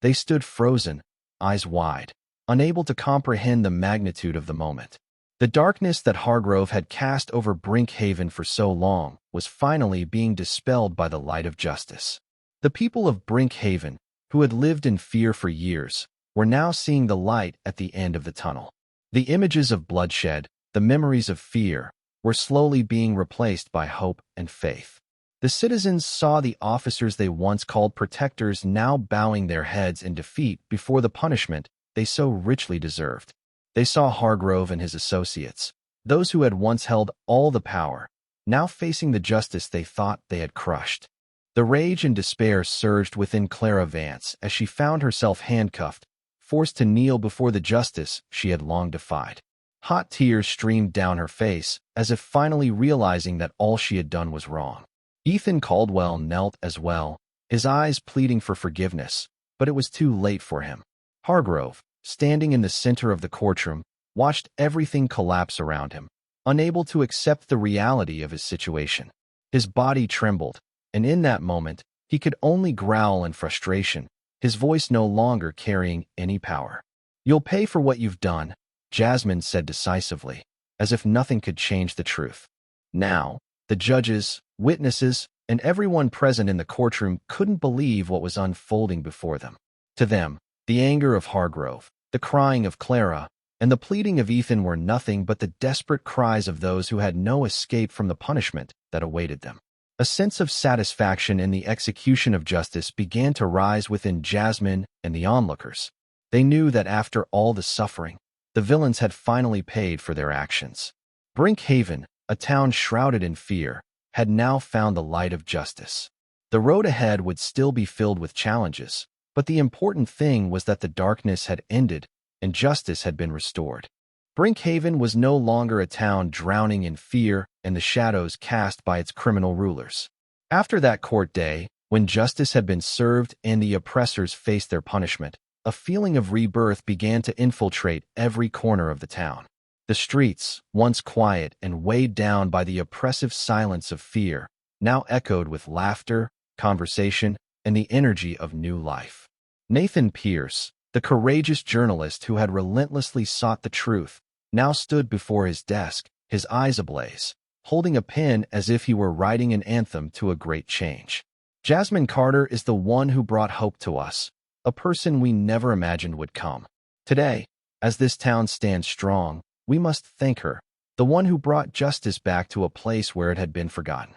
They stood frozen, eyes wide, unable to comprehend the magnitude of the moment. The darkness that Hargrove had cast over Brinkhaven for so long was finally being dispelled by the light of justice. The people of Brinkhaven, who had lived in fear for years, were now seeing the light at the end of the tunnel. The images of bloodshed, the memories of fear, were slowly being replaced by hope and faith. The citizens saw the officers they once called protectors now bowing their heads in defeat before the punishment they so richly deserved. They saw Hargrove and his associates, those who had once held all the power, now facing the justice they thought they had crushed. The rage and despair surged within Clara Vance as she found herself handcuffed, forced to kneel before the justice she had long defied. Hot tears streamed down her face, as if finally realizing that all she had done was wrong. Ethan Caldwell knelt as well, his eyes pleading for forgiveness, but it was too late for him. Hargrove, standing in the center of the courtroom, watched everything collapse around him, unable to accept the reality of his situation. His body trembled, and in that moment, he could only growl in frustration, his voice no longer carrying any power. "You'll pay for what you've done," Jasmine said decisively, as if nothing could change the truth. Now, the judges, witnesses, and everyone present in the courtroom couldn't believe what was unfolding before them. To them, the anger of Hargrove, the crying of Clara, and the pleading of Ethan were nothing but the desperate cries of those who had no escape from the punishment that awaited them. A sense of satisfaction in the execution of justice began to rise within Jasmine and the onlookers. They knew that after all the suffering, the villains had finally paid for their actions. Brinkhaven, a town shrouded in fear, had now found the light of justice. The road ahead would still be filled with challenges, but the important thing was that the darkness had ended and justice had been restored. Brinkhaven was no longer a town drowning in fear and the shadows cast by its criminal rulers. After that court day, when justice had been served and the oppressors faced their punishment, a feeling of rebirth began to infiltrate every corner of the town. The streets, once quiet and weighed down by the oppressive silence of fear, now echoed with laughter, conversation, and the energy of new life. Nathan Pierce, the courageous journalist who had relentlessly sought the truth, now stood before his desk, his eyes ablaze, holding a pen as if he were writing an anthem to a great change. Jasmine Carter is the one who brought hope to us, a person we never imagined would come. Today, as this town stands strong, we must thank her, the one who brought justice back to a place where it had been forgotten.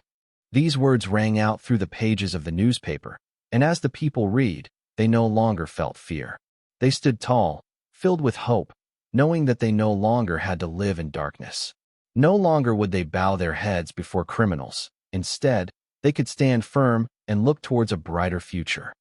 These words rang out through the pages of the newspaper, and as the people read, they no longer felt fear. They stood tall, filled with hope, knowing that they no longer had to live in darkness. No longer would they bow their heads before criminals. Instead, they could stand firm and look towards a brighter future.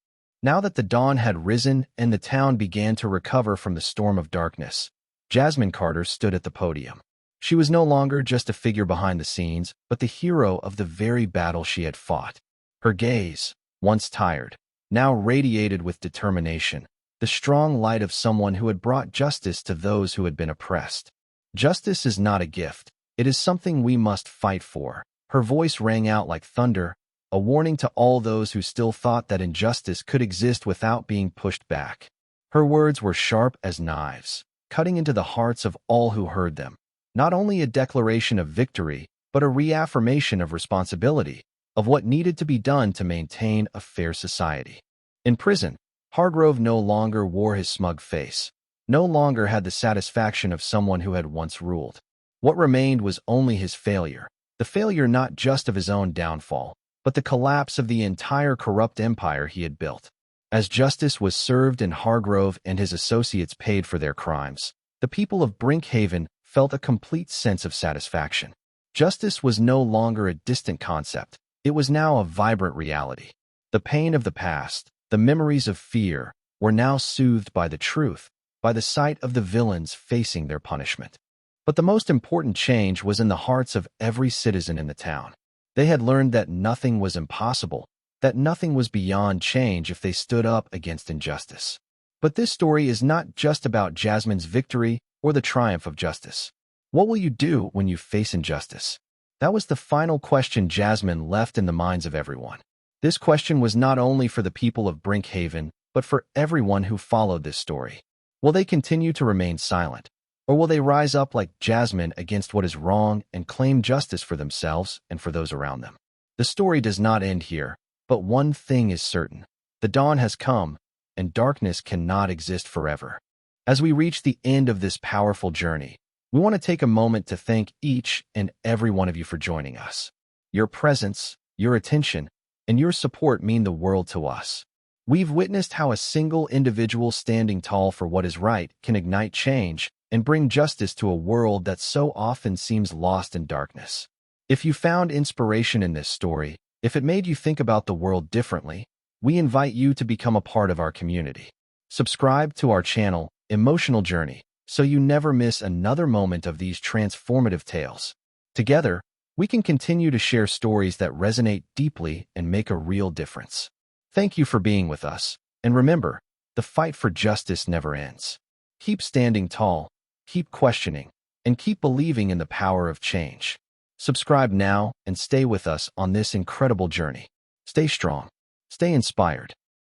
Now that the dawn had risen and the town began to recover from the storm of darkness, Jasmine Carter stood at the podium. She was no longer just a figure behind the scenes, but the hero of the very battle she had fought. Her gaze, once tired, now radiated with determination, the strong light of someone who had brought justice to those who had been oppressed. Justice is not a gift. It is something we must fight for. Her voice rang out like thunder, a warning to all those who still thought that injustice could exist without being pushed back. Her words were sharp as knives, cutting into the hearts of all who heard them. Not only a declaration of victory, but a reaffirmation of responsibility, of what needed to be done to maintain a fair society. In prison, Hargrove no longer wore his smug face, no longer had the satisfaction of someone who had once ruled. What remained was only his failure, the failure not just of his own downfall, but the collapse of the entire corrupt empire he had built. As justice was served and Hargrove and his associates paid for their crimes, the people of Brinkhaven felt a complete sense of satisfaction. Justice was no longer a distant concept. It was now a vibrant reality. The pain of the past, the memories of fear, were now soothed by the truth, by the sight of the villains facing their punishment. But the most important change was in the hearts of every citizen in the town. They had learned that nothing was impossible, that nothing was beyond change if they stood up against injustice. But this story is not just about Jasmine's victory or the triumph of justice. What will you do when you face injustice? That was the final question Jasmine left in the minds of everyone. This question was not only for the people of Brinkhaven, but for everyone who followed this story. Will they continue to remain silent? Or will they rise up like Jasmine against what is wrong and claim justice for themselves and for those around them? The story does not end here, but one thing is certain. The dawn has come, and darkness cannot exist forever. As we reach the end of this powerful journey, we want to take a moment to thank each and every one of you for joining us. Your presence, Your attention, and your support mean the world to us. We've witnessed how a single individual standing tall for what is right can ignite change and bring justice to a world that so often seems lost in darkness. If you found inspiration in this story, if it made you think about the world differently, we invite you to become a part of our community. Subscribe to our channel, Emotional Journey, so you never miss another moment of these transformative tales. Together, we can continue to share stories that resonate deeply and make a real difference. Thank you for being with us, and remember, the fight for justice never ends. Keep standing tall, keep questioning, and keep believing in the power of change. Subscribe now and stay with us on this incredible journey. Stay strong, stay inspired,